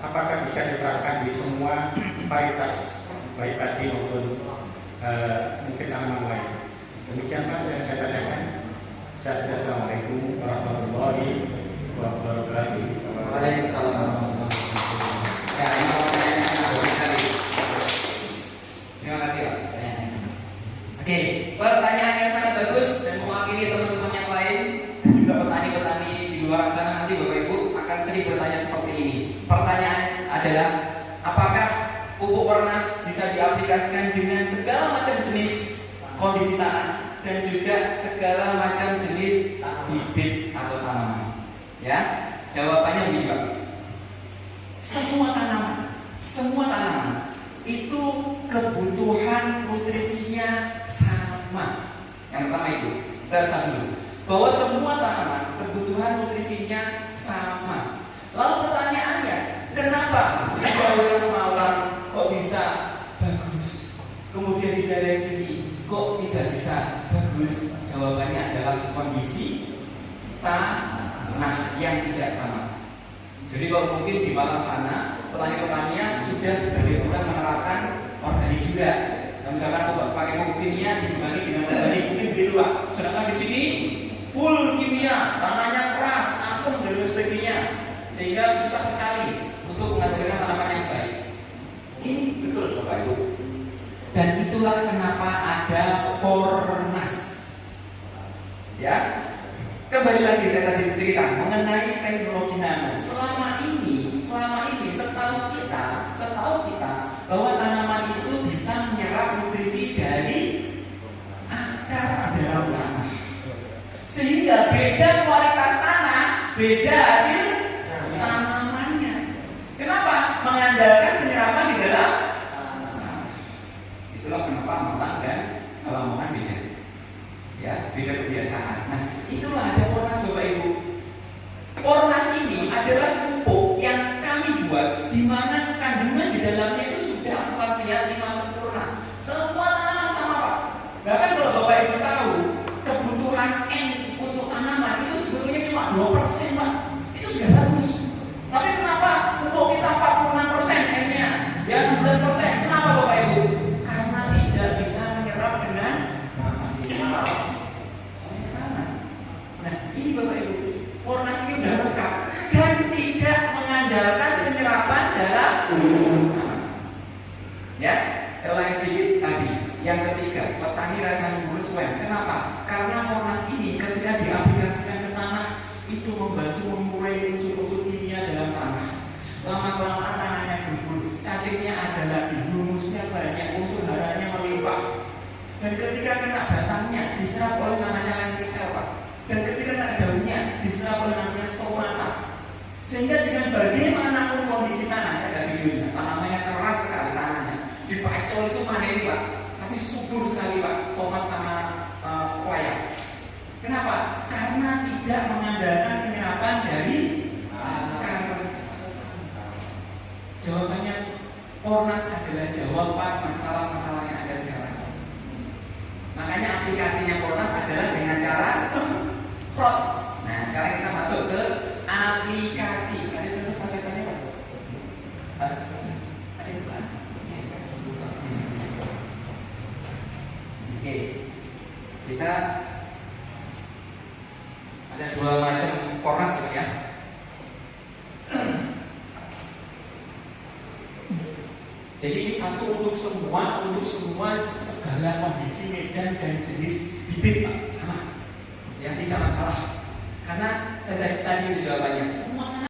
apakah bisa diterapkan di semua varietas baik padi maupun mungkin tanaman lain. Demikian Pak yang saya tanyakan. Assalamualaikum warahmatullahi wabarakatuh. Waalaikumsalam warahmatullahi wabarakatuh. Ya, ini pertanyaannya bagus sekali. Terima kasih Pak. Oke, pertanyaan yang sangat bagus dan mewakili teman-teman yang lain dan juga petani-petani di luar sana. Nanti Bapak Ibu akan sering bertanya seperti ini. Pertanyaan adalah, apakah pupuk Pernas bisa diaplikasikan dengan segala macam jenis kondisi tanah dan juga segala macam jenis bibit atau tanaman? Ya, jawabannya begini Pak. Semua tanaman itu kebutuhan nutrisinya sama. Yang pertama itu, kita harus tahu dulu bahwa semua tanaman kebutuhan nutrisinya sama. Lalu pertanyaannya, kenapa di daerah Malang kok bisa bagus, kemudian di daerah sini kok tidak bisa bagus? Jawabannya adalah kondisi tanah yang tidak sama. Jadi kalau mungkin di Malang sana petani-petaninya sudah sebagai orang menerapkan organik juga. Dan misalkan pakai pupuk kimia dibanding dengan organik mungkin begitu Pak. Sedangkan di sini full kimia, tanahnya keras, asam dan lain sebagainya, sehingga susah sekali untuk menghasilkan tanaman yang baik. Ini betul Bapak Ibu. Dan itulah kenapa ada Pornas. Ya. Kembali lagi saya tadi cerita mengenai teknologi nano. Selama ini setahu kita bahwa tanaman itu bisa menyerap nutrisi dari akar dalam tanah. Sehingga beda kualitas tanah, beda hasil tanamannya. Kenapa? Mengandalkan penyerapan di dalam tanah. Itulah kenapa Malang dan Lamongan beda. Ya, beda kebiasaan. Nah, itulah ada Pornas Bapak Ibu. Pornas ini adalah pupuk yang kami buat di mana kandungan di dalamnya itu sudah 4 sehat 5 sempurna. Semua tanaman sama Pak. Bahkan kalau Bapak Ibu tahu kebutuhan N untuk tanaman itu sebetulnya cuma 2% Pak. Itu sudah bagus. Tapi kenapa pupuk kita 46% N-nya, ya 16%? Kenapa Bapak Ibu? Karena tidak bisa menyerap dengan maksimal. Nah, ini Bapak Ibu, Pornas ini sudah lengkap dan tidak mengandalkan penyerapan dalam tanah. Ya, saya ulangi sedikit tadi. Yang ketiga, petani rasa nunggu sesuai. Kenapa? Karena Pornas ini ketika diaplikasikan ke tanah itu membantu mengurai unsur-unsur kimia dalam tanah. Lama-kelamaan tanahnya gembur, cacingnya ada lagi, humusnya banyak, unsur haranya melimpah. Dan ketika kena batangnya diserap oleh namanya lentisel Pak. Dan ketika kena daunnya diserap oleh namanya stomata. Sehingga dengan bagaimanapun kondisi tanah, saya ada videonya, tanamannya keras sekali tanahnya. Di Pacol itu maneni Pak, tapi subur sekali Pak, tomat sama koyak. Kenapa? Karena tidak mengandalkan penyerapan dari akar. Jawabannya, Pornas adalah jawaban masalah-masalah yang ada sekarang. Makanya aplikasinya Pornas adalah dengan cara semprot. Nah, sekarang kita masuk ke aplikasi. Ada contoh sasetannya Pak? Ada yang bukan? Oke. Kita ada 2 macam Pornas ya. Jadi ini satu untuk semua segala kondisi medan dan jenis bibit Pak, sama. Yang tidak masalah. Karena tadi itu jawabannya, semua